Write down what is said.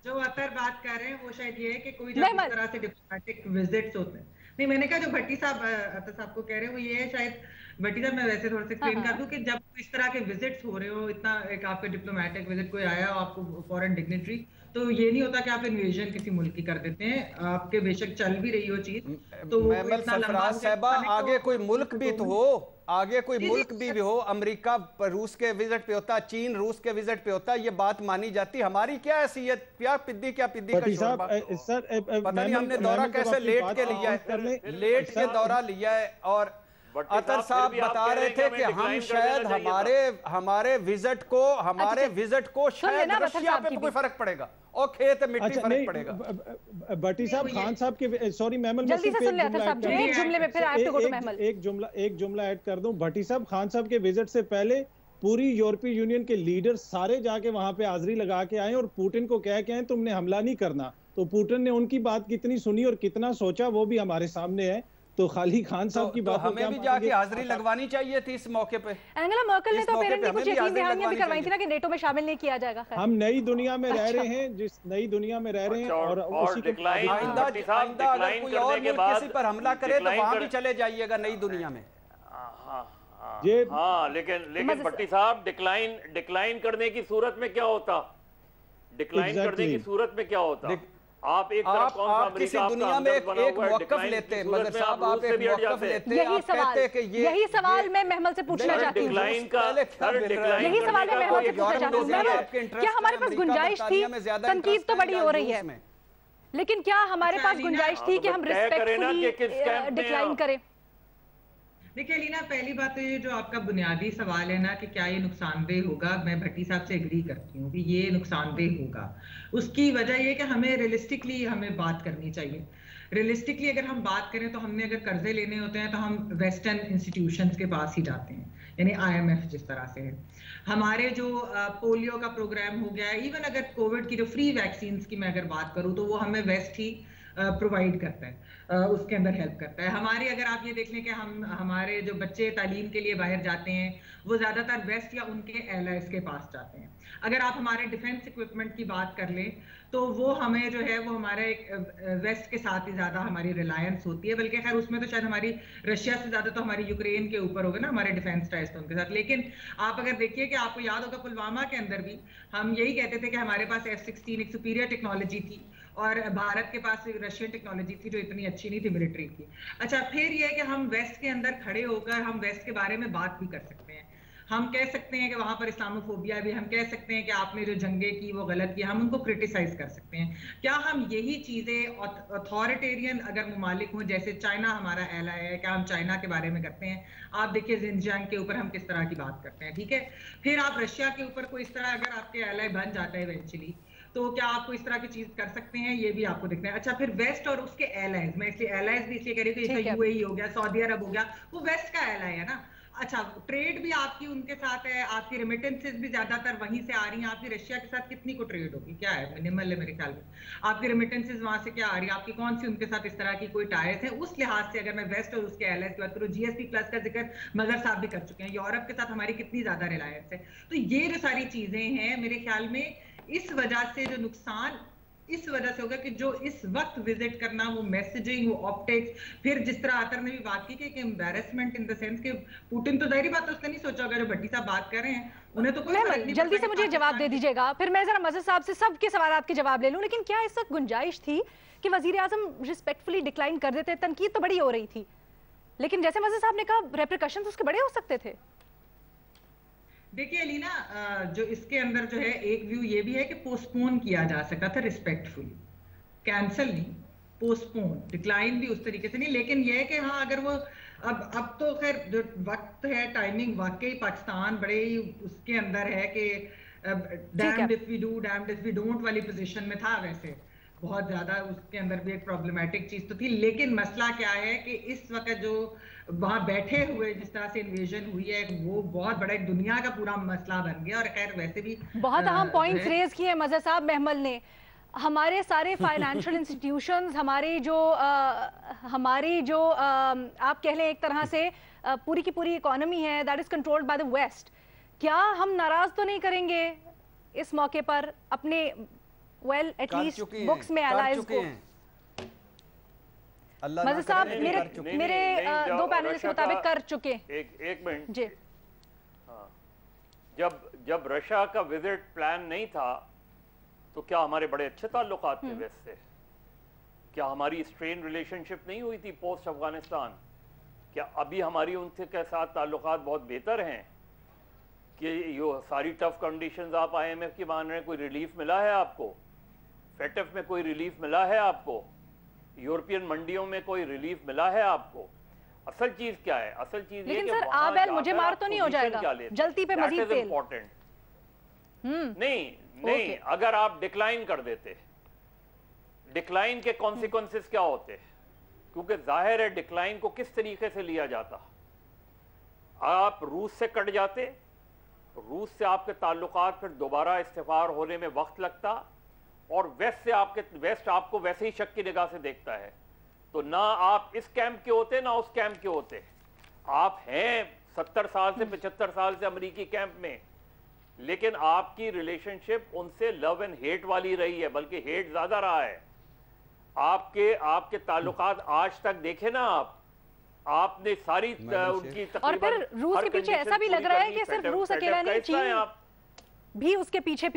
जो अतर बात कर रहे हैं वो शायद ये है कि कोई जब इस तरह से डिप्लोमेटिक विजिट्स होते हैं, नहीं मैंने कहा जो भट्टी साहब अतर साहब को कह रहे हैं वो ये है शायद, भट्टी साहब मैं वैसे थोड़ा सा एक्सप्लेन कर दूं कि जब इस तरह के विजिट्स हो रहे हो, इतना एक आपके डिप्लोमेटिक विजिट कोई आया हो आपको फॉरेन डिग्नेटरी, तो ये नहीं होता कि आप इन्वेजन किसी मुल्क की कर देते हैं, आपके बेशक चल भी रही हो चीज तो महमल सरफराज साहबा आगे कोई मुल्क भी तो हो, आगे कोई मुल्क भी हो, अमेरिका रूस के विजिट पे होता, चीन रूस के विजिट पे होता, ये बात मानी जाती। हमारी क्या हैसियत, क्या पिद्दी का शोरबा। पता नहीं हमने दौरा कैसे लेट के लिया है, लेट के दौरा लिया है। और अतर साहब बता रहे थे कि हम शायद हमारे विजिट को शायद रशिया पे कोई फर्क पड़ेगा और खेत मिट्टी फर्क पड़ेगा। भट्टी साहब खान साहब के सॉरी महमल एक जुमला ऐड कर दूं। भट्टी साहब खान साहब के विजिट से पहले पूरी यूरोपीय यूनियन के लीडर सारे जाके वहां पे हाजिरी लगा के आए और पुतिन को कह के आए तुमने हमला नहीं करना, तो पुतिन ने उनकी बात कितनी सुनी और कितना सोचा वो भी हमारे सामने है। तो खाली खान साहब की बात हमें भी जाके हाजिरी लगवानी चाहिए थी इस मौके पे। एंजेला मर्केल ने तो अपेरेंटली कुछ यकीन दहानियां भी करवाई थी ना कि नेटो में शामिल नहीं किया जाएगा। हम नई दुनिया में रह रहे हैं, जिस नई दुनिया में रह रहे हैं और उसी के आइंदा अगर कोई और मुल्क किसी पर हमला करे तो वहां भी चले जाइएगा नई दुनिया में। हाँ लेकिन भट्टी साहब डिक्लाइन करने की सूरत में क्या होता, डिक्लाइन करने की सूरत में क्या होता? आप एक तरफ कौन सा किसी दुनिया में एक मौक़िफ़ लेते, मगर साहब आप एक मौक़िफ़ लेते, यही सवाल मैं महमल से पूछना चाहती हूँ। यही सवाल मैं महमल से पूछना चाहती हूँ, क्या हमारे पास गुंजाइश थी? तनकीद तो बड़ी हो रही है, लेकिन क्या हमारे पास गुंजाइश थी कि हम रिस्पेक्टफुली डिक्लाइन करें? देखिए लीना, पहली बात तो ये जो आपका बुनियादी सवाल है ना कि क्या ये नुकसानदेह होगा, मैं भट्टी साहब से एग्री करती हूँ कि ये नुकसानदेह होगा। उसकी वजह ये कि हमें रियलिस्टिकली हमें बात करनी चाहिए। रियलिस्टिकली अगर हम बात करें तो हमने अगर कर्जे लेने होते हैं तो हम वेस्टर्न इंस्टीट्यूशंस के पास ही जाते हैं, यानी IMF जिस तरह से है। हमारे जो पोलियो का प्रोग्राम हो गया, इवन अगर कोविड की जो फ्री वैक्सीन की मैं अगर बात करूँ तो वो हमें वेस्ट ही प्रोवाइड करता है, उसके अंदर हेल्प करता है। हमारे अगर आप ये देख लें कि हमारे जो बच्चे तालीम के लिए बाहर जाते हैं वो ज़्यादातर वेस्ट या उनके एलाइज के पास जाते हैं। अगर आप हमारे डिफेंस इक्विपमेंट की बात कर लें तो वो हमें जो है वो हमारे वेस्ट के साथ ही ज़्यादा हमारी रिलायंस होती है, बल्कि खैर उसमें तो शायद हमारी रशिया से ज़्यादा तो हमारी यूक्रेन के ऊपर होगा ना हमारे डिफेंस टाइज तो उनके साथ। लेकिन आप अगर देखिए कि आपको याद होगा पुलवामा के अंदर भी हम यही कहते थे कि हमारे पास F-16 एक सुपीरियर टेक्नोलॉजी थी और भारत के पास रशियन टेक्नोलॉजी थी जो इतनी अच्छी नहीं थी मिलिट्री की। अच्छा, फिर ये है कि हम वेस्ट के अंदर खड़े होकर हम वेस्ट के बारे में बात भी कर सकते हैं। हम कह सकते हैं कि वहां पर इस्लामोफोबिया भी, हम कह सकते हैं कि आपने जो जंगें की वो गलत की, हम उनको क्रिटिसाइज कर सकते हैं। क्या हम यही चीजें अथॉरिटेरियन अगर ममालिक हों जैसे चाइना हमारा एलाय है, क्या हम चाइना के बारे में करते हैं? आप देखिए जिनजियांग के ऊपर हम किस तरह की बात करते हैं, ठीक है। फिर आप रशिया के ऊपर कोई इस तरह अगर आपके एलाय बन जाता है इवेंचुअली तो क्या आपको इस तरह की चीज कर सकते हैं, ये भी आपको देखना है। अच्छा, फिर वेस्ट और उसके एलाइज, मैं इसलिए एलाइज भी इसलिए कह रही हूँ कि UAE हो गया, सऊदी अरब हो गया, वो वेस्ट का एलाय है ना। अच्छा, ट्रेड भी आपकी उनके साथ है, आपकी रेमिटेंसेस भी ज्यादातर वहीं से आ रही हैं। आपकी रशिया के साथ कितनी को ट्रेड होगी, क्या है, मिनिमल है मेरे ख्याल में। आपकी रेमिटेंसेस वहां से क्या आ रही है, आपकी कौन सी उनके साथ इस तरह की कोई टाइज है। उस लिहाज से अगर मैं वेस्ट और उसके एलाइज की बात करूँ, GSP प्लस का जिक्र मगर साहब भी कर चुके हैं, यूरोप के साथ हमारी कितनी ज्यादा रिलायंस है। तो ये जो सारी चीजें हैं मेरे ख्याल में इस वजह से जो नुकसान इस वजह से होगा कि जो इस वक्त विजिट करना, वो मैसेजिंग, वो ऑप्टिक्स, फिर जिस तरह आतर ने भी बात की कि एम्बैरेसमेंट इन द सेंस कि पुतिन तो जाहिर बात है उसने नहीं सोचा होगा, जो भट्टी साहब बात कर रहे हैं उन्हें तो कोई जल्दी से मुझे जवाब दे दीजिएगा, फिर मैं जरा मज़हर साहब से सबके सवालात के जवाब ले लूं। लेकिन क्या इस वक्त गुंजाइश थी कि वजीर आजम रिस्पेक्टफुली डिक्लाइन कर देते? तनकीद तो बड़ी हो रही थी, लेकिन जैसे मज़हर साहब ने कहा रेप्रिकॉशंस उसके बड़े हो सकते थे। देखिए अलीना, जो इसके अंदर जो है एक व्यू ये भी है कि पोस्टपोन किया जा सकता था रिस्पेक्टफुली, कैंसिल नहीं, पोस्टपोन, डिक्लाइन भी उस तरीके से नहीं। लेकिन यह है कि हाँ अगर वो अब तो खैर जो वक्त है, टाइमिंग वाकई पाकिस्तान बड़े ही उसके अंदर है कि damned if we do damned if we don't वाली पोजीशन में था। वैसे बहुत ज्यादा उसके अंदर भी एक प्रॉब्लमेटिक चीज तो थी, लेकिन मसला क्या है कि इस वक्त जो वहां बैठे हुए जिस तरह से इन्वेजन हुई है वो बहुत बड़ा एक दुनिया का पूरा मसला बन गया। और खैर वैसे भी बहुत अहम पॉइंट्स रेज किए मज़हर साहब महमल ने। हमारे सारे फाइनेंशियल इंस्टीट्यूशंस, हमारी जो आप कह लें एक तरह से पूरी की पूरी इकोनॉमी है that is controlled by the west. क्या हम नाराज तो नहीं करेंगे इस मौके पर अपने वेल एटलीस्ट बुक्स में allies को मज़ीद साहब मेरे दो पैनलिस्ट के मुताबिक कर चुके। एक मिनट जी। हाँ, जब रशिया का विजिट प्लान नहीं था तो क्या हमारे बड़े अच्छे ताल्लुकात थे वेस्ट से? क्या हमारी स्ट्रेन रिलेशनशिप नहीं हुई थी पोस्ट अफगानिस्तान? क्या अभी हमारी उनसे के साथ ताल्लुकात बहुत बेहतर हैं कि यो सारी टफ कंडीशंस आप IMF की मान रहे हैं? कोई रिलीफ मिला है आपको? फेटफ में कोई रिलीफ मिला है आपको? यूरोपियन मंडियों में कोई रिलीफ मिला है आपको? असल चीज क्या है? असल चीज लेकिन सर आबेल मुझे मार तो नहीं हो जाएगा जल्दी पे मजीद तेल? नहीं, अगर आप डिक्लाइन कर देते, डिक्लाइन के कॉन्सिक्वेंसेस क्या होते? क्योंकि जाहिर है डिक्लाइन को किस तरीके से लिया जाता। आप रूस से कट जाते, रूस से आपके ताल्लुकात फिर दोबारा इस्तिफार होने में वक्त लगता, और वेस्ट आपको वैसे ही शक की निगाह से देखता है। तो ना आप इस कैंप के होते ना उस कैंप के होते। आप हैं 70 साल से 75 साल से अमेरिकी कैंप में, लेकिन आपकी रिलेशनशिप उनसे लव एंड हेट वाली रही है, बल्कि हेट ज्यादा रहा है। आपके ताल्लुकात आज तक देखे ना आपने सारी उनकी और फिर रूस के पीछे ऐसा भी लग रहा है कि सिर्फ रूस अकेला नहीं, चीन भी उसके पीछे